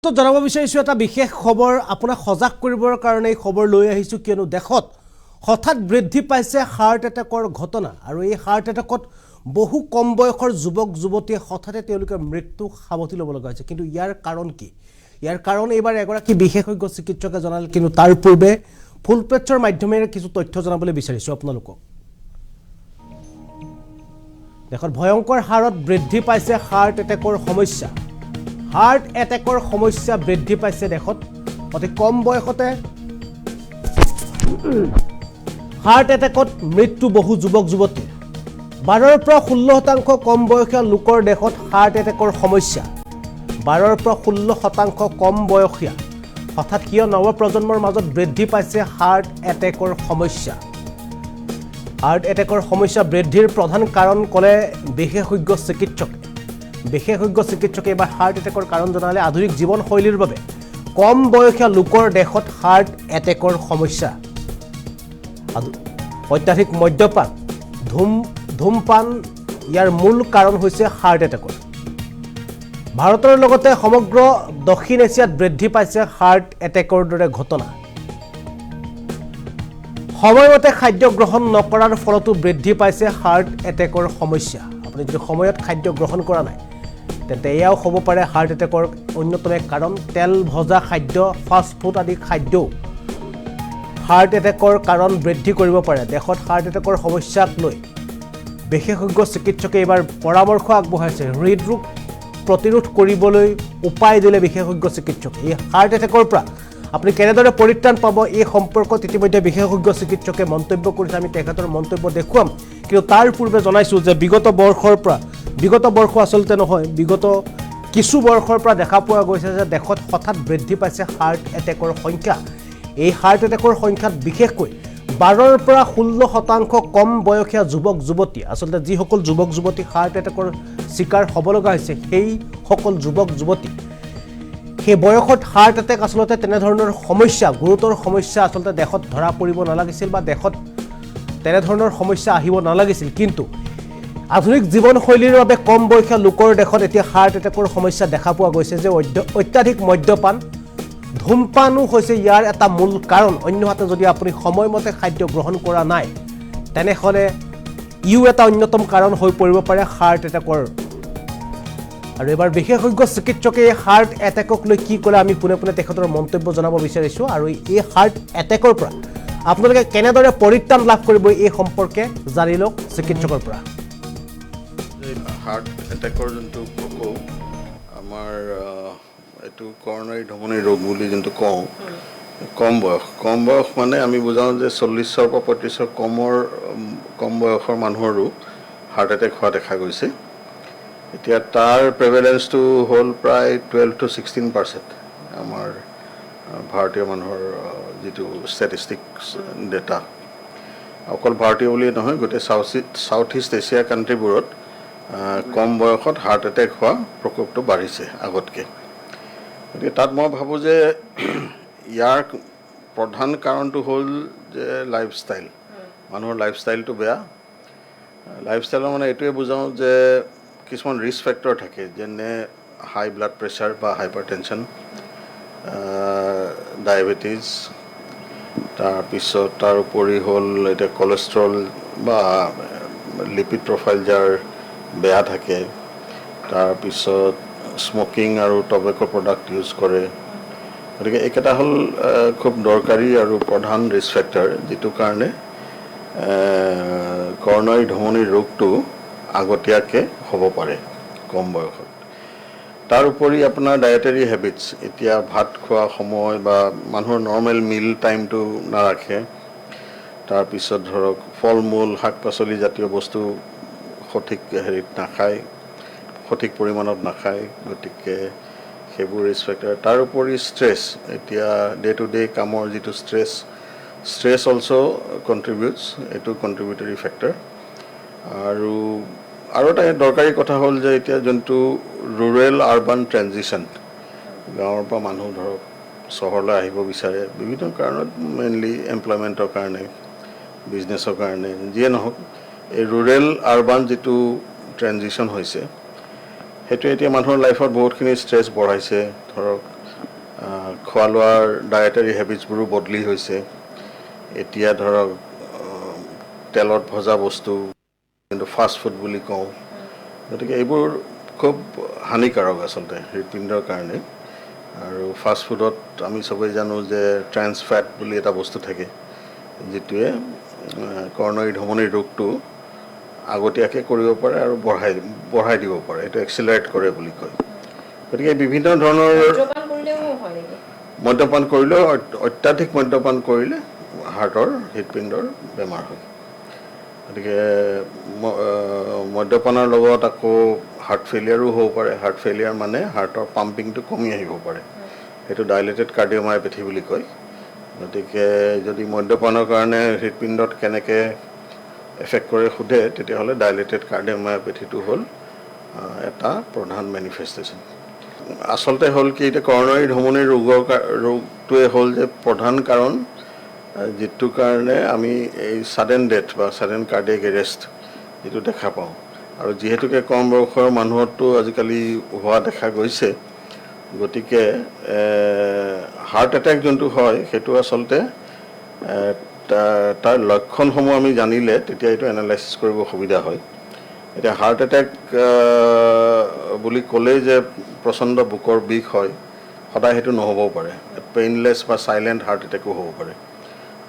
তো জানাব বিচাৰিছো এটা বিশেষ খবৰ আপোনাক সজাগ কৰিবৰ কাৰণে খবৰ লৈ আহিছো কিয়নো দেখত হঠাৎ বৃদ্ধি পাইছে হাৰ্ট এটাকৰ ঘটনা আৰু এই হাৰ্ট এটাকত বহু কম বয়সৰ যুৱক যুৱতীয়ে হঠাতে তেওঁলোকে মৃত্যু সাৱটি ল'ব লগা হৈছে কিন্তু ইয়াৰ কাৰণ কি ইয়াৰ কাৰণ এবাৰ এগৰাকী বিশেষজ্ঞ চিকিৎসকে জনাল কিন্তু তাৰ পূৰ্বে ফুল প্ৰেছৰ মাধ্যমেৰে কিছু তথ্য জনাবলৈ বিচাৰিছো আপোনালোকক দেখত ভয়ংকৰ হাৰত বৃদ্ধি পাইছে হাৰ্ট এটাকৰ সমস্যা হাৰ্ট এটেকৰ সমস্যা বৃদ্ধি পাইছে দেখত অতি কম বয়সতে হাৰ্ট এটেকত মৃত্যু বহু যুৱক যুৱতী 12 পৰা 16% কম বয়সীয়া লোকৰ দেখত হাৰ্ট এটেকৰ সমস্যা 12 পৰা 16% কম বয়সীয়া হঠাৎ কিয় নৱ প্ৰজন্মৰ মাজত বৃদ্ধি পাইছে হাৰ্ট এটেকৰ সমস্যা হাৰ্ট এটেকৰ সমস্যা বৃদ্ধিৰ প্ৰধান কাৰণ ক'লে বিশেষজ্ঞ চিকিৎসকে এবাৰ হাৰ্ট এটেকৰ কাৰণ জনালে আধুনিক জীৱনশৈলীৰ বাবে কম বয়সীয়া লোকৰ দেশত হাৰ্ট এটেকৰ সমস্যা অত্যাধিক মদ্যপান ধূমপান ইয়াৰ মূল কাৰণ হৈছে হাৰ্ট এটেকৰ ভাৰতৰ লগতে সমগ্ৰ দক্ষিণ এছিয়াত বৃদ্ধি পাইছে হাৰ্ট এটেকৰ দৰে ঘটনা সময়মতে খাদ্য গ্ৰহণ নকৰাৰ ফলতো বৃদ্ধি পাইছে হাৰ্ট এটেকৰ সমস্যা আপুনি যদি সময়ত খাদ্য গ্ৰহণ কৰা নাই তেন্তে এয়াও হ'ব পাৰে হাৰ্ট এটেকৰ অন্যতম কাৰণ তেল ভজা খাদ্য ফাষ্ট ফুড আদি খাদ্য হাৰ্ট এটেকৰ কাৰণ বৃদ্ধি কৰিব পাৰে দেখত হাৰ্ট এটেকৰ সমস্যাক লৈ বিশেষজ্ঞ চিকিৎসকে এবাৰ পৰামৰ্শ আগবঢ়াইছে হৃদৰোগ প্ৰতিৰোধ কৰিবলৈ উপায় দিলে বিশেষজ্ঞ চিকিৎসকে এই হাৰ্ট এটেকৰ পৰা আপুনি কেনেদৰে পৰিত্ৰাণ পাব এই সম্পৰ্কত ইতিমধ্যে বিশেষজ্ঞ চিকিৎসকে মন্তব্য কৰিছে আমি তেখেতৰ মন্তব্য দেখুৱাম কিন্তু তাৰ পূৰ্বে জনাইছো যে বিগত বৰ্ষ আসলতে নহয় বিগত কিছু বৰ্ষৰ পৰা দেখা পোৱা গৈছে যে দেখত হঠাৎ বৃদ্ধি পাইছে হাৰ্ট এটেকৰ সংখ্যা এই হাৰ্ট এটেকৰ সংখ্যাত বিশেষকৈ 12 পৰা 16% কম বয়সীয়া যুৱক যুৱতী আসলতে যিসকল যুৱক যুৱতী হাৰ্ট এটেকৰ শিকাৰ হ'ব লগা হৈছে সেই সকল যুৱক যুৱতী সেই বয়সত হাৰ্ট এটেক আসলতে তেনে ধৰণৰ সমস্যা গুৰুতৰ সমস্যা আসলতে দেশত ধৰা পৰিব নালাগিছিল বা দেশত তেনে ধৰণৰ সমস্যা আহিব নালাগিছিল কিন্তু আধুনিক জীৱনশৈলীৰ বাবে কম বয়সীয়া লোকৰ দেশত এতিয়া হাৰ্ট এটেকৰ সমস্যা দেখা পোৱা গৈছে যে অত্যাধিক মদ্যপান ধূমপানো হৈছে ইয়াৰ এটা মূল কাৰণ অন্যহাতে যদি আপুনি সময়মতে খাদ্য গ্ৰহণ কৰা নাই তেনেহলে ইউ এটা অন্যতম কাৰণ হৈ পৰিব পাৰে হাৰ্ট এটেকৰ আৰু এবাৰ বিশেষজ্ঞ চিকিৎসকে হাৰ্ট এটেকক লৈ কি ক'লে আমি পুনে পুনে তেখেতৰ মন্তব্য জনাব বিচাৰিছো আৰু এই হাৰ্ট এটেকৰ পৰা আপোনালোকে কেনেদৰে পৰিত্ৰাণ লাভ কৰিব এই সম্পৰ্কে জানি লওক চিকিৎসকৰ পৰা হাৰ্ট এটেকৰ যোনটো কওঁ আমাৰ এইটো কৰনাৰী ধমনী ৰোগ বুলি যোনটো কওঁ কম বয়স মানে আমি বুজাওঁ যে 40 পৰা 35 কম বয়সৰ মানুহৰো হাৰ্ট এটেক হোৱা দেখা গৈছে এতিয়া তাৰ প্ৰেভেলেন্সটো হ'ল প্ৰায় 12 to 16% আমাৰ ভাৰতীয় মানুহৰ যিটো ষ্টেটিষ্টিক্স ডেটা অকল ভাৰতীয় বুলিয়ে নহয় গোটেই সাউথ ইষ্ট এছিয়া কাণ্ট্ৰিবোৰত কম বয়সত হাৰ্ট এটেক হোৱা প্ৰকোপটো বাঢ়িছে আগতকৈ গতিকে তাত মই ভাবোঁ যে ইয়াৰ প্ৰধান কাৰণটো হ'ল যে লাইফষ্টাইল মানুহৰ লাইফষ্টাইলটো বেয়া লাইফষ্টাইলৰ মানে এইটোৱে বুজাওঁ যে কিছুমান ৰিস্ক ফেক্টৰ থাকে যেনে হাই ব্লাড প্ৰেছাৰ বা হাইপাৰটেনশ্যন ডায়েবেটিছ তাৰপিছত তাৰ উপৰি হ'ল এতিয়া কলেষ্ট্ৰল বা লিপিড প্ৰফাইল যাৰ বেয়া থাকে তাৰপিছত স্মকিং আৰু টবেকো প্ৰডাক্ট ইউজ কৰে গতিকে এইকেইটা হ'ল খুব দৰকাৰী আৰু প্ৰধান ৰিস্ক ফেক্টৰ যিটো কাৰণে কৰনাৰী ধমনী ৰোগটো আগতীয়াকৈ হ'ব পাৰে কম বয়সত তাৰ উপৰি আপোনাৰ ডায়েটাৰী হেবিটছ এতিয়া ভাত খোৱা সময় বা মানুহৰ নৰ্মেল মিল টাইমটো নাৰাখে তাৰপিছত ধৰক ফল মূল শাক পাচলি জাতীয় বস্তু সঠিক হেৰিত নাখায় সঠিক পৰিমাণত নাখায় গতিকে সেইবোৰ ৰিস্ক ফেক্টৰ তাৰ উপৰি ষ্ট্ৰেছ এতিয়া ডে টু ডে কামৰ যিটো ষ্ট্ৰেছ অলছ' কণ্ট্ৰিবিউটছ এইটো কণ্ট্ৰিবিউটৰী ফেক্টৰ আৰু এটা দৰকাৰী কথা হ'ল যে এতিয়া যোনটো ৰুৰেল আৰ্বান ট্ৰেনজিশ্যন গাঁৱৰ পৰা মানুহ ধৰক চহৰলৈ আহিব বিচাৰে বিভিন্ন কাৰণত মেইনলি এমপ্লয়মেণ্টৰ কাৰণে বিজনেছৰ কাৰণে যিয়ে নহওক এই ৰুৰেল আৰ্বান যিটো ট্ৰেনজিশ্যন হৈছে সেইটো এতিয়া মানুহৰ লাইফত বহুতখিনি ষ্ট্ৰেছ বঢ়াইছে ধৰক খোৱা লোৱাৰ ডায়েটাৰী হেবিটছবোৰো বদলি হৈছে এতিয়া ধৰক তেলত ভজা বস্তু কিন্তু ফাষ্ট ফুড বুলি কওঁ গতিকে এইবোৰ খুব হানিকাৰক আচলতে হৃদপিণ্ডৰ কাৰণে আৰু ফাষ্ট ফুডত আমি চবেই জানো যে ট্ৰেন্স ফেট বুলি এটা বস্তু থাকে যিটোৱে কৰ্ণৰী ধমনীৰ ৰোগটো আগতীয়াকৈ কৰিব পাৰে আৰু বঢ়াই দিব পাৰে এইটো এক্সিলাৰেট কৰে বুলি কয় গতিকে বিভিন্ন ধৰণৰ মদ্যপান কৰিলেও অত্যাধিক মদ্যপান কৰিলে হাৰ্টৰ হৃদপিণ্ডৰ বেমাৰ হয় গতিকে মদ্যপানৰ লগত আকৌ হাৰ্ট ফেইলিয়াৰো হ'ব পাৰে হাৰ্ট ফেইলিয়াৰ মানে হাৰ্টৰ পাম্পিংটো কমি আহিব পাৰে সেইটো ডাইলেটেড কাৰ্ডিঅ'মায়োপেথি বুলি কয় গতিকে যদি মদ্যপানৰ কাৰণে হৃদপিণ্ডত কেনেকৈ এফেক্ট কৰে সোধে তেতিয়াহ'লে ডাইলেটেড কাৰ্ডিঅ'মায়োপেথিটো হ'ল এটা প্ৰধান মেনিফেষ্টেশ্যন আচলতে হ'ল কি এতিয়া কৰ্ণৰী ধমনীৰ ৰোগটোৱে হ'ল যে প্ৰধান কাৰণ যিটো কাৰণে আমি এই ছাডেন ডেথ বা ছাডেন কাৰ্ডিয়েক এৰেষ্ট যিটো দেখা পাওঁ আৰু যিহেতুকে কম বয়সৰ মানুহতো আজিকালি হোৱা দেখা গৈছে গতিকে হাৰ্ট এটেক যোনটো হয় সেইটো আচলতে তাৰ লক্ষণসমূহ আমি জানিলে তেতিয়া এইটো এনালাইচিছ কৰিব সুবিধা হয় এতিয়া হাৰ্ট এটেক বুলি ক'লেই যে প্ৰচণ্ড বুকৰ বিষ হয় সদায় সেইটো নহ'বও পাৰে পেইনলেছ বা চাইলেণ্ট হাৰ্ট এটেকো হ'ব পাৰে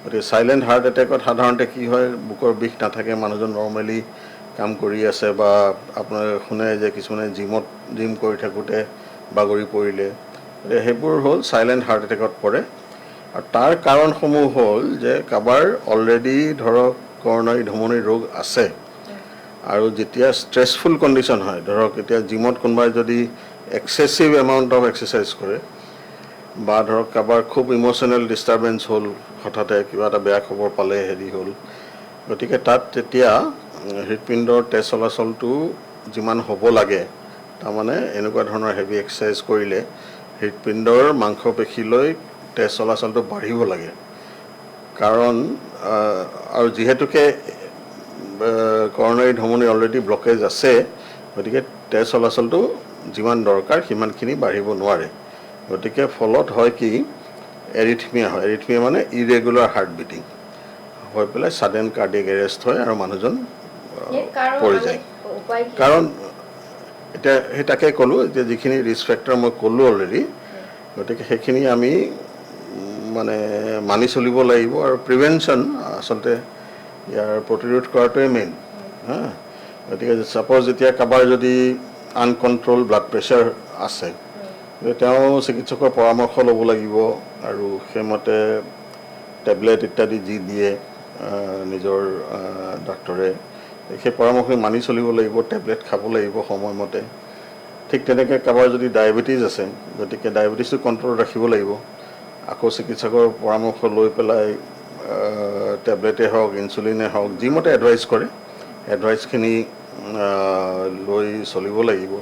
গতিকে চাইলেণ্ট হাৰ্ট এটেকত সাধাৰণতে কি হয় বুকৰ বিষ নাথাকে মানুহজন নৰ্মেলি কাম কৰি আছে বা আপোনাৰ শুনে যে কিছুমানে জিম কৰি থাকোঁতে বাগৰি পৰিলে গতিকে সেইবোৰ হ'ল চাইলেণ্ট হাৰ্ট এটেকত পৰে আৰু তাৰ কাৰণসমূহ হ'ল যে কাৰোবাৰ অলৰেডি ধৰক কৰ্ণৰী ধমনীৰ ৰোগ আছে আৰু যেতিয়া ষ্ট্ৰেছফুল কণ্ডিশ্যন হয় ধৰক এতিয়া জিমত কোনোবাই যদি এক্সেছিভ এমাউণ্ট অফ এক্সাৰচাইজ কৰে বা ধৰক কাৰোবাৰ খুব ইম'চনেল ডিষ্টাৰ্বেঞ্চ হ'ল হঠাতে কিবা এটা বেয়া খবৰ পালে হেৰি হ'ল গতিকে তাত তেতিয়া হৃদপিণ্ডৰ তেজ চলাচলটো যিমান হ'ব লাগে তাৰমানে এনেকুৱা ধৰণৰ হেভি এক্সাৰচাইজ কৰিলে হৃদপিণ্ডৰ মাংসপেশীলৈ তেজ চলাচলটো বাঢ়িব লাগে কাৰণ আৰু যিহেতুকে কৰ্ণৰী ধমনী অলৰেডি ব্লকেজ আছে গতিকে তেজ চলাচলটো যিমান দৰকাৰ সিমানখিনি বাঢ়িব নোৱাৰে গতিকে ফলত হয় কি এৰিথমিয়া হয় এৰিথমিয়া মানে ইৰেগুলাৰ হাৰ্ট বিটিং হৈ পেলাই ছাডেন কাৰ্ডিয়েক এৰেষ্ট হয় আৰু মানুহজন পৰি যায় কাৰণ এতিয়া সেই তাকে ক'লোঁ এতিয়া যিখিনি ৰিস্ক ফেক্টৰ মই ক'লোঁ অলৰেডি গতিকে সেইখিনি আমি মানে মানি চলিব লাগিব আৰু প্ৰিভেনশ্যন আচলতে ইয়াৰ প্ৰতিৰোধ কৰাটোৱে মেইন হা গতিকে ছাপ'জ এতিয়া কাৰোবাৰ যদি আনকণ্ট্ৰল ব্লাড প্ৰেছাৰ আছে তেওঁ চিকিৎসকৰ পৰামৰ্শ ল'ব লাগিব আৰু সেইমতে টেবলেট ইত্যাদি যি দিয়ে নিজৰ ডাক্তৰে সেই পৰামৰ্শ মানি চলিব লাগিব টেবলেট খাব লাগিব সময়মতে ঠিক তেনেকৈ কাৰোবাৰ যদি ডায়েবেটিছ আছে গতিকে ডায়েবেটিছটো কণ্ট্ৰল ৰাখিব লাগিব আকৌ চিকিৎসকৰ পৰামৰ্শ লৈ পেলাই টেবলেটেই হওক ইনচুলিনে হওক যিমতে এডভাইচ কৰে এডভাইচখিনি লৈ চলিব লাগিব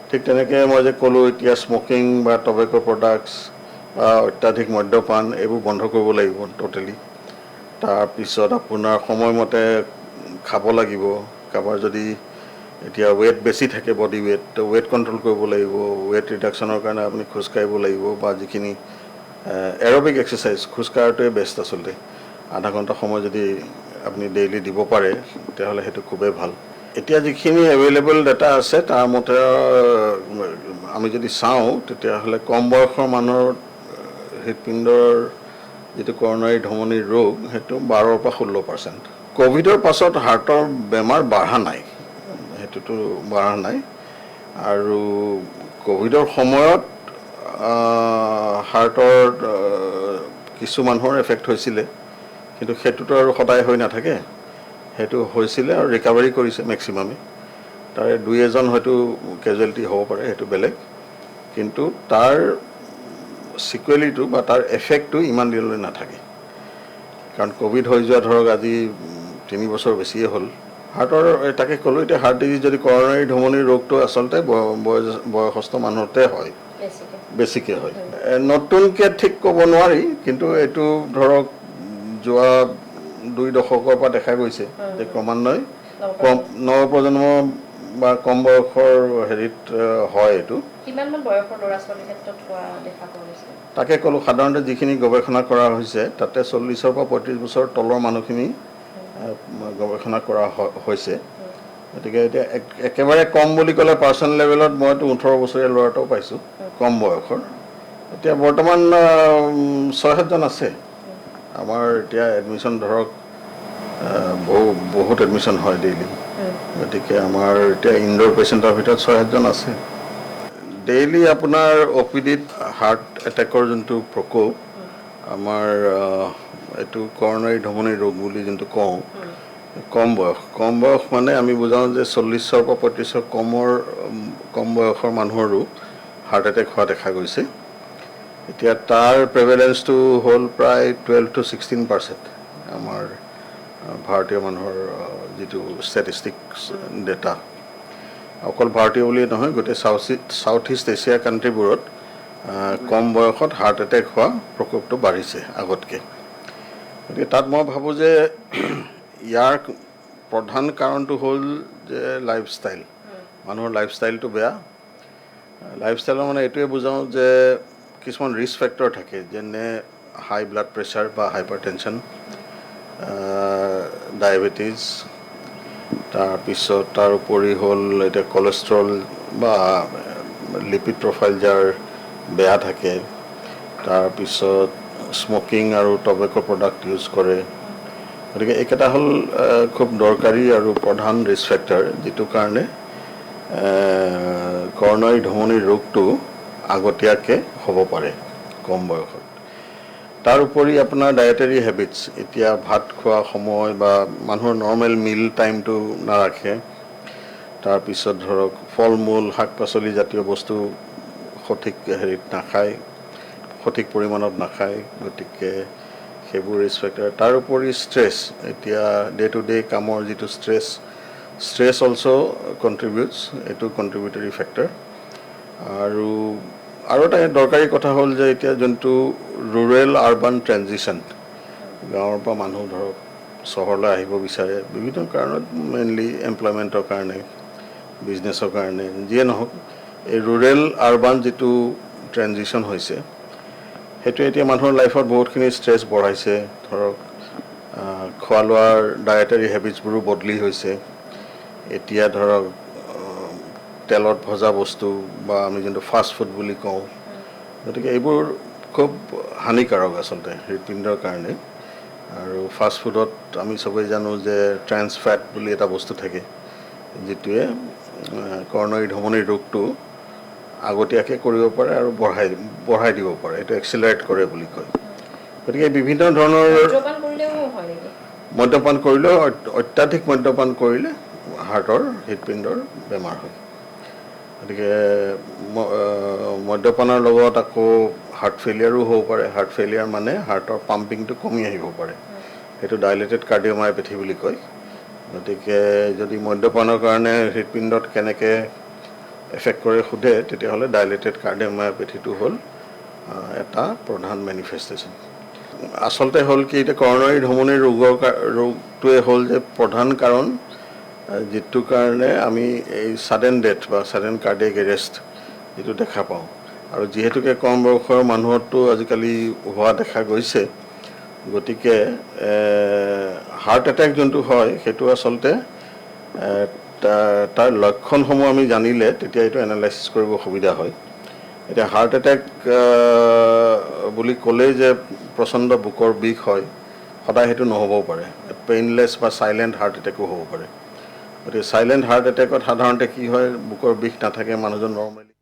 ঠিক তেনেকৈ মই যে ক'লোঁ এতিয়া স্মকিং বা টবেক' প্ৰডাক্টছ বা অত্যাধিক মদ্যপান এইবোৰ বন্ধ কৰিব লাগিব ট'টেলি তাৰপিছত আপোনাৰ সময়মতে খাব লাগিব কাৰোবাৰ যদি এতিয়া ৱেট বেছি থাকে বডি ৱেট তো ৱেট কণ্ট্ৰল কৰিব লাগিব ৱেট ৰিডাকশ্যনৰ কাৰণে আপুনি খোজকাঢ়িব লাগিব বা যিখিনি এৰবিক এক্সাৰচাইজ খোজকঢ়াটোৱে বেষ্ট আচলতে আধা ঘণ্টা সময় যদি আপুনি ডেইলি দিব পাৰে তেতিয়াহ'লে সেইটো খুবেই ভাল এতিয়া যিখিনি এভেইলেবল ডাটা আছে তাৰ মতে আমি যদি চাওঁ তেতিয়াহ'লে কম বয়সৰ মানুহৰ হৃদপিণ্ডৰ যিটো কৰ্ণৰী ধমনীৰ ৰোগ সেইটো 12 পৰা 16%। ক'ভিডৰ পাছত হাৰ্টৰ বেমাৰ বাঢ়া নাই সেইটোতো বাঢ়া নাই আৰু ক'ভিডৰ সময়ত হাৰ্টৰ কিছু মানুহৰ এফেক্ট হৈছিলে কিন্তু সেইটোতো আৰু সদায় হৈ নাথাকে সেইটো হৈছিলে আৰু ৰিকভাৰী কৰিছে মেক্সিমামে তাৰে 2-এজন হয়তো কেজুৱেলিটি হ'ব পাৰে সেইটো বেলেগ কিন্তু তাৰ সিকুৱেলিটো বা তাৰ এফেক্টটো ইমান দিনলৈ নাথাকে কাৰণ ক'ভিড হৈ যোৱা ধৰক আজি 3 বছৰ বেছিয়ে হ'ল হাৰ্টৰ তাকে ক'লোঁ এতিয়া হাৰ্ট ডিজিজ যদি কৰ্ণৰী ধমনীৰ ৰোগটো আচলতে বয়সস্থ মানুহতে হয় বেছিকৈ হয় নতুনকৈ ঠিক ক'ব নোৱাৰি কিন্তু এইটো ধৰক যোৱা 2 দশকৰ পৰা দেখা গৈছে যে ক্ৰমান্বয়ে নৱপ্ৰজন্ম বা কম বয়সৰ হেৰিত হয় এইটো কিমানমান বয়সৰ ল'ৰা ছোৱালীৰ ক্ষেত্ৰত হোৱা দেখা পোৱা গৈছে? তাকে ক'লোঁ, সাধাৰণতে যিখিনি গৱেষণা কৰা হৈছে তাতে 40ৰ পৰা 35 বছৰ তলৰ মানুহখিনি গৱেষণা কৰা হৈছে। গতিকে এতিয়া একেবাৰে কম বুলি ক'লে পাৰ্চনেল লেভেলত মইতো 18 বছৰীয়া ল'ৰা এটাও পাইছোঁ, কম বয়সৰ। এতিয়া বৰ্তমান 6-7জন আছে। আমাৰ এতিয়া এডমিশ্যন ধৰক বহুত এডমিশ্যন হয় ডেইলি। গতিকে আমাৰ এতিয়া ইনড'ৰ পেচেণ্টৰ ভিতৰত 6-7জন আছে। ডেইলি আপোনাৰ OPDত হাৰ্ট এটেকৰ যোনটো প্ৰকোপ, আমাৰ এইটো কৰণাৰী ধমনী ৰোগ বুলি যোনটো কওঁ, কম বয়স মানে আমি বুজাওঁ যে 40ৰ পৰা 35ৰ কম বয়সৰ মানুহৰো হাৰ্ট এটেক হোৱা দেখা গৈছে। এতিয়া তাৰ প্ৰেভেলেঞ্চটো হ'ল প্ৰায় 12 to 16% আমাৰ ভাৰতীয় মানুহৰ যিটো ষ্টেটিষ্টিক্স ডেটা। অকল ভাৰতীয় বুলিয়ে নহয়, গোটেই চাউথ ইষ্ট এছিয়াৰ কাণ্ট্ৰিবোৰত কম বয়সত হাৰ্ট এটেক হোৱা প্ৰকোপটো বাঢ়িছে আগতকৈ। গতিকে তাত মই ভাবোঁ যে ইয়াৰ প্ৰধান কাৰণটো হ'ল যে লাইফষ্টাইল, মানুহৰ লাইফষ্টাইলটো বেয়া। লাইফষ্টাইলৰ মানে এইটোৱে বুজাওঁ যে কিছুমান ৰিস্ক ফেক্টৰ থাকে, যেনে হাই ব্লাড প্ৰেছাৰ বা হাইপাৰ টেনশ্যন, ডায়েবেটিছ, তাৰপিছত তাৰ উপৰি হ'ল এতিয়া কলেষ্ট্ৰল বা লিপিড প্ৰফাইল যাৰ বেয়া থাকে, তাৰপিছত স্মকিং আৰু টবেকো প্ৰডাক্ট ইউজ কৰে। গতিকে এইকেইটা হ'ল খুব দৰকাৰী আৰু প্ৰধান ৰিস্ক ফেক্টৰ, যিটো কাৰণে কৰণাৰী ধমনীৰ ৰোগটো আগতীয়াকৈ হ'ব পাৰে কম বয়সত। তাৰ উপৰি আপোনাৰ ডায়েটাৰী হেবিটছ, এতিয়া ভাত খোৱা সময় বা মানুহৰ নৰ্মেল মিল টাইমটো নাৰাখে। তাৰপিছত ধৰক ফল মূল শাক পাচলি জাতীয় বস্তু সঠিক হেৰিত নাখায়, সঠিক পৰিমাণত নাখায়। গতিকে সেইবোৰ ৰিস্ক ফেক্টৰ। তাৰ উপৰি ষ্ট্ৰেছ, এতিয়া ডে টু ডে কামৰ যিটো ষ্ট্ৰেছ অলছ' কণ্ট্ৰিবিউটছ, এইটো কণ্ট্ৰিবিউটৰী ফেক্টৰ। আৰু এটা দৰকাৰী কথা হ'ল যে এতিয়া যোনটো ৰুৰেল আৰ্বান ট্ৰেনজিশ্যন, গাঁৱৰ পৰা মানুহ ধৰক চহৰলৈ আহিব বিচাৰে বিভিন্ন কাৰণত, মেইনলি এমপ্লয়মেণ্টৰ কাৰণে, বিজনেছৰ কাৰণে, যিয়ে নহওক, এই ৰুৰেল আৰ্বান যিটো ট্ৰেনজিশ্যন হৈছে, সেইটোৱে এতিয়া মানুহৰ লাইফত বহুতখিনি ষ্ট্ৰেছ বঢ়াইছে। ধৰক খোৱা লোৱাৰ ডায়েটাৰী হেবিটছবোৰো বদলি হৈছে। এতিয়া ধৰক তেলত ভজা বস্তু বা আমি যোনটো ফাষ্ট ফুড বুলি কওঁ, গতিকে এইবোৰ খুব হানিকাৰক আচলতে হৃদপিণ্ডৰ কাৰণে। আৰু ফাষ্ট ফুডত আমি চবেই জানো যে ট্ৰেন্স ফেট বুলি এটা বস্তু থাকে, যিটোৱে কৰণাৰী ধমনীৰ ৰোগটো আগতীয়াকৈ কৰিব পাৰে আৰু বঢ়াই দিব পাৰে, এইটো এক্সিলাৰেট কৰে বুলি কয়। গতিকে বিভিন্ন ধৰণৰ মদ্যপান কৰিলেও, অত্যাধিক মদ্যপান কৰিলে হাৰ্টৰ হৃদপিণ্ডৰ বেমাৰ হয়। গতিকে মদ্যপানৰ লগত আকৌ হাৰ্ট ফেইলিয়াৰো হ'ব পাৰে। হাৰ্ট ফেইলিয়াৰ মানে হাৰ্টৰ পাম্পিংটো কমি আহিব পাৰে, সেইটো ডাইলেটেড কাৰ্ডিঅ'মায়োপেথি বুলি কয়। গতিকে যদি মদ্যপানৰ কাৰণে হৃদপিণ্ডত কেনেকৈ এফেক্ট কৰে সোধে, তেতিয়াহ'লে ডাইলেটেড কাৰ্ডিঅ'মায়োপেথিটো হ'ল এটা প্ৰধান মেনিফেষ্টেশ্যন। আচলতে হ'ল কি, এতিয়া কৰণাৰী ধমনীৰ ৰোগটোৱে হ'ল যে প্ৰধান কাৰণ, যিটো কাৰণে আমি এই ছাডেন ডেথ বা ছাডেন কাৰ্ডিয়েক এৰেষ্ট যিটো দেখা পাওঁ। আৰু যিহেতুকে কম বয়সৰ মানুহতো আজিকালি হোৱা দেখা গৈছে, গতিকে হাৰ্ট এটেক যোনটো হয় সেইটো আচলতে তাৰ লক্ষণসমূহ আমি জানিলে তেতিয়া এইটো এনালাইচিছ কৰিব সুবিধা হয়। এতিয়া হাৰ্ট এটেক বুলি ক'লেই যে প্ৰচণ্ড বুকৰ বিষ হয়, সদায় সেইটো নহ'বও পাৰে। পেইনলেছ বা চাইলেণ্ট হাৰ্ট এটেকো হ'ব পাৰে। গতিকে চাইলেণ্ট হাৰ্ট এটেকত সাধাৰণতে কি হয়, বুকৰ বিষ নাথাকে, মানুহজন নৰ্মেলি